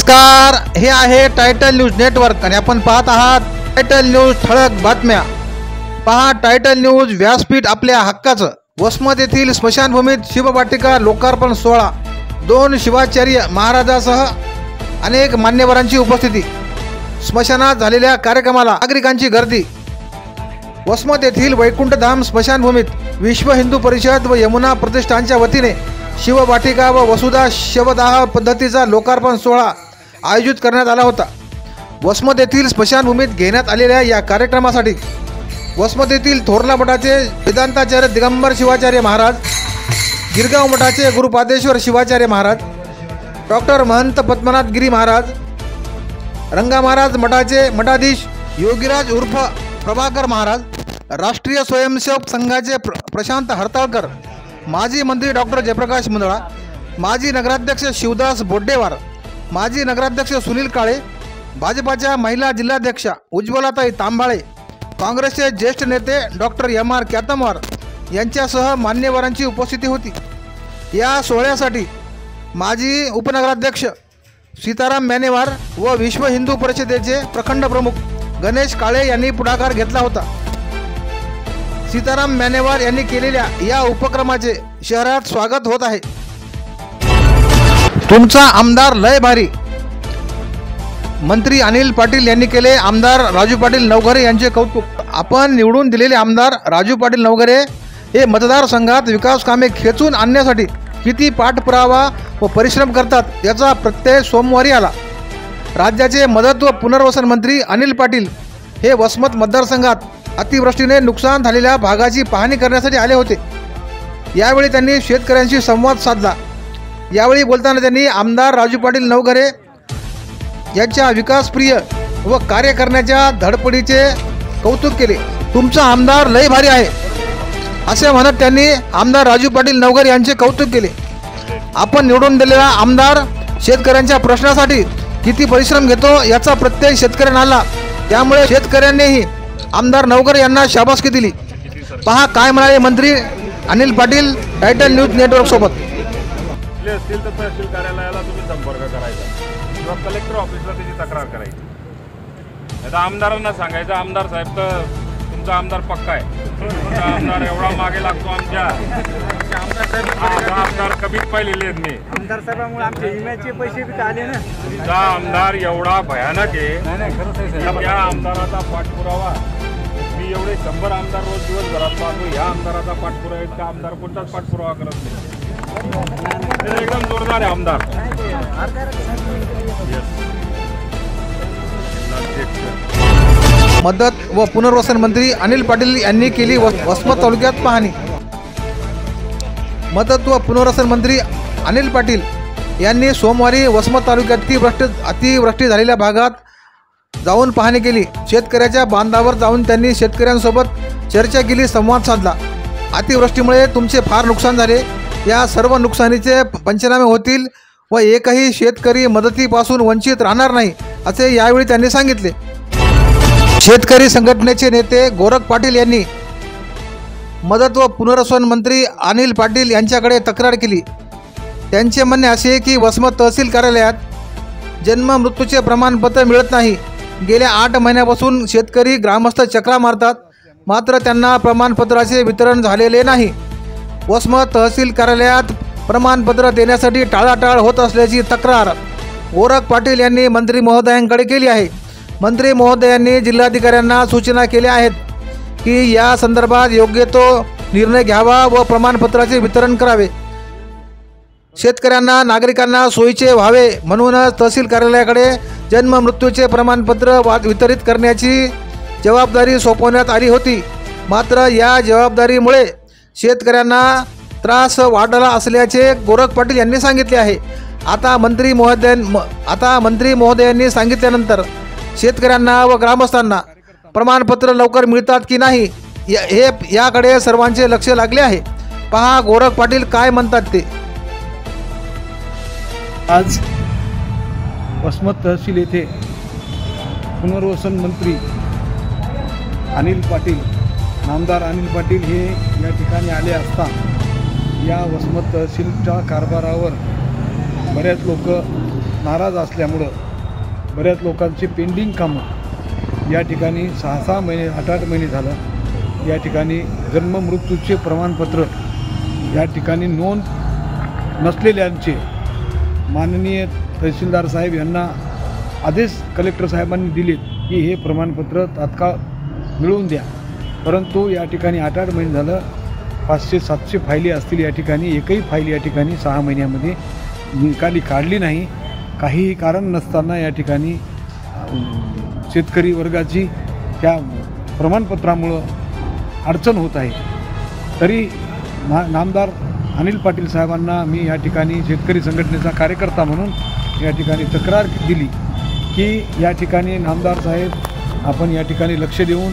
नमस्कार, हे आहे टायटल न्यूज नेटवर्क आणि आपण पाहत आहात टायटल न्यूज ठळक बातम्या। पहा टायटल न्यूज व्यासपीठ आपल्या हक्काचं। वसमत येथील स्मशानभूमीत शिववाटिका लोकार्पण सोहळा, 2 शिवाचार्य महाराजासह अनेक मान्यवरांची उपस्थिती। स्मशानात झालेल्या कार्यक्रमाला नागरिकांची गर्दी। वसमत येथील वैकुंठधाम स्मशानभूमीत विश्व हिंदू परिषद व यमुना प्रतिष्ठानच्या वतीने शिववाटिका व वसुधा शवदाह पद्धतीचा लोकार्पण सोहळा आयोजित करण्यात आला होता। वसमत येथील स्मशानभूमीत घेण्यात आलेल्या या कार्यक्रमासाठी वसमत येथील थोरला मठाचे वेदांताचार्य दिगंबर शिवाचार्य महाराज, गिरगाव मठाचे गुरुपादेश्वर शिवाचार्य महाराज, डॉक्टर महंत पद्मनाथ गिरी महाराज, रंगा महाराज मठाचे मठाधीश योगीराज उर्फ प्रभाकर महाराज, राष्ट्रीय स्वयंसेवक संघाचे प्रशांत हरताळकर, माजी मंत्री डॉक्टर जयप्रकाश मुंदळा, माजी नगराध्यक्ष शिवदास बोड्डेवार, माजी नगराध्यक्ष सुनील काळे, भाजपाच्या महिला जिल्हाध्यक्षा उज्ज्वलाताई तांबाळे, काँग्रेसचे ज्येष्ठ नेते डॉक्टर एम.आर. क्यातमवार यांच्यासह मान्यवरांची उपस्थिती होती। या सोहळ्यासाठी माजी उपनगराध्यक्ष सीताराम मेनेवार व विश्व हिंदू परिषदेचे प्रखंड प्रमुख गणेश काळे यांनी पुढाकार घेतला होता। सीताराम मेनेवार यांनी केलेल्या या उपक्रमाचे शहरात स्वागत होत आहे। तुमचा आमदार लय भारी, मंत्री अनिल पाटील यांनी केले आमदार राजू पाटील नवघरे यांचे कौतुक। आपण निवडून दिलेले आमदार राजू पाटील नवघरे हे मतदारसंघात विकास कामे खेचून आणण्यासाठी किती पाठपुरावा व परिश्रम करतात याचा प्रत्यय सोमवारी आला। राज्याचे मदत व पुनर्वसन मंत्री अनिल पाटील हे वसमत मतदारसंघात अतिवृष्टीने नुकसान झालेल्या भागाची पाहणी करण्यासाठी आले होते। यावेळी त्यांनी शेतकऱ्यांशी संवाद साधला। यावेळी बोलताना त्यांनी आमदार राजू पाटील नवघरे यांच्या विकासप्रिय व कार्य करण्याच्या धडपडीचे कौतुक केले। तुमचा आमदार लय भारी आहे असे म्हणत त्यांनी आमदार राजू पाटील नवघरे यांचे कौतुक केले। आपण निवडून दिलेला आमदार शेतकऱ्यांच्या प्रश्नासाठी किती परिश्रम घेतो याचा प्रत्यय शेतकऱ्यांना आला, त्यामुळे शेतकऱ्यांनीही आमदार नवघरे यांना शाबासकी दिली। पहा काय म्हणाले मंत्री Anil Patil title news network सोबत। असतील तर तहसील कार्यालयाला तुम्ही संपर्क करायचा किंवा कलेक्टर ऑफिसला त्याची तक्रार करायची। आता आमदारांना सांगायचं आमदार साहेब तर तुमचा आमदार पक्का आहे, तुमचा आमदार एवढा मागे लागतो आमच्या आमदार कमीच पाहिलेले आहेत मी। आमदार साहेबांमुळे आमच्या विम्याचे पैसे बी आले ना। तुमचा आमदार एवढा भयानक आहे, त्या आमदाराचा पाठपुरावा मी एवढे 100 आमदार रोज दिवसभरात पाहतो, ह्या आमदाराचा पाठपुरावा इतका आमदार कोणताच पाठपुरावा करत नाही। एकदम जोरदार आहे आमदार। मदत व पुनर्वसन मंत्री अनिल पाटील यांनी केली वसमत तालुक्यात पाहणी। मदत व पुनर्वसन मंत्री अनिल पाटील यांनी सोमवारी वसमत तालुक्यात अतिवृष्टी झालेल्या भागात जाऊन पाहणी केली। शेतकऱ्याच्या बांधावर जाऊन त्यांनी शेतकऱ्यांसोबत चर्चा केली, संवाद साधला। अतिवृष्टीमुळे तुमचे फार नुकसान झाले, या सर्व नुकसानीचे पंचनामे होतील व एकही शेतकरी मदतीपासून वंचित राहणार नाही असे यावेळी त्यांनी सांगितले। शेतकरी संघटनेचे नेते गोरख पाटील यांनी मदत व पुनर्वसन मंत्री अनिल पाटील यांच्याकडे तक्रार केली। त्यांचे म्हणणे असे की वसमत तहसील कार्यालयात जन्म मृत्यूचे प्रमाणपत्र मिळत नाही। गेल्या 8 महिन्यापासून शेतकरी ग्रामस्थ चक्रा मारतात, मात्र त्यांना प्रमाणपत्राचे वितरण झालेले नाही। वसमत तहसील कार्यालयात प्रमाणपत्र देण्यासाठी टाळाटाळ होत असल्याची तक्रार गोरख पाटील यांनी मंत्री महोदयांकडे केली आहे। मंत्री महोदयांनी जिल्हाधिकाऱ्यांना सूचना केल्या आहेत की या संदर्भात योग्य तो निर्णय घ्यावा व प्रमाणपत्राचे वितरण करावे। शेतकऱ्यांना नागरिकांना सोयीचे व्हावे म्हणूनच तहसील कार्यालयाकडे जन्म मृत्यूचे प्रमाणपत्र वितरित करण्याची जबाबदारी सोपवण्यात आली होती, मात्र या जबाबदारीमुळे शेतकऱ्यांना त्रास वाढला असल्याचे गोरख पाटील यांनी सांगितले आहे। आता मंत्री महोदयांनी सांगितल्यानंतर शेतकऱ्यांना व ग्रामस्थांना प्रमाणपत्र लवकर मिळतात की नाही याकडे सर्वांचे लक्ष लागले आहे। पहा गोरख पाटील काय म्हणतात ते। आज वसमत तहसील येथे पुनर्वसन मंत्री अनिल पाटील, नामदार अनिल पाटील हे या ठिकाणी आले असता या वसमत तहसीलच्या कारभारावर बरेच लोक नाराज असल्यामुळं बऱ्याच लोकांचे पेंडिंग कामं या ठिकाणी 6-6 महिने 8-8 महिने झालं या ठिकाणी जन्ममृत्यूचे प्रमाणपत्र या ठिकाणी नोंद नसलेल्यांचे माननीय तहसीलदार साहेब यांना आदेश कलेक्टर साहेबांनी दिलेत की हे प्रमाणपत्र तात्काळ मिळवून द्या. परंतु या ठिकाणी 8-8 महिने झालं 500-700 फायली असतील या ठिकाणी एकही फाईल या ठिकाणी 6 महिन्यामध्ये निकाली काढली नाही. काहीही कारण नसताना या ठिकाणी शेतकरी वर्गाची त्या प्रमाणपत्रामुळं अडचण होत आहे. तरी नामदार अनिल पाटील साहेबांना मी या ठिकाणी शेतकरी संघटनेचा कार्यकर्ता म्हणून या ठिकाणी तक्रार दिली की या ठिकाणी नामदार साहेब आपण या ठिकाणी लक्ष देऊन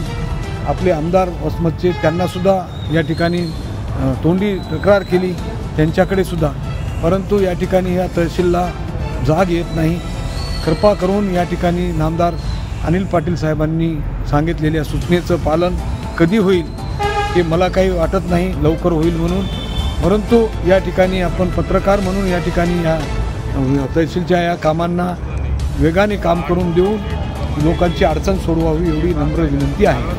आपले आमदार वसमतचे त्यांनासुद्धा या ठिकाणी तोंडी तक्रार केली त्यांच्याकडे सुद्धा, परंतु या ठिकाणी या तहसीलला जाग येत नाही. कृपा करून या ठिकाणी नामदार अनिल पाटील साहेबांनी सांगितलेल्या सूचनेचं पालन कधी होईल हे मला काही वाटत नाही, लवकर होईल म्हणून. परंतु या ठिकाणी आपण पत्रकार म्हणून या ठिकाणी या तहसीलच्या या कामांना वेगाने काम करून देऊन लोकांची अडचण सोडवावी एवढी नम्र विनंती आहे.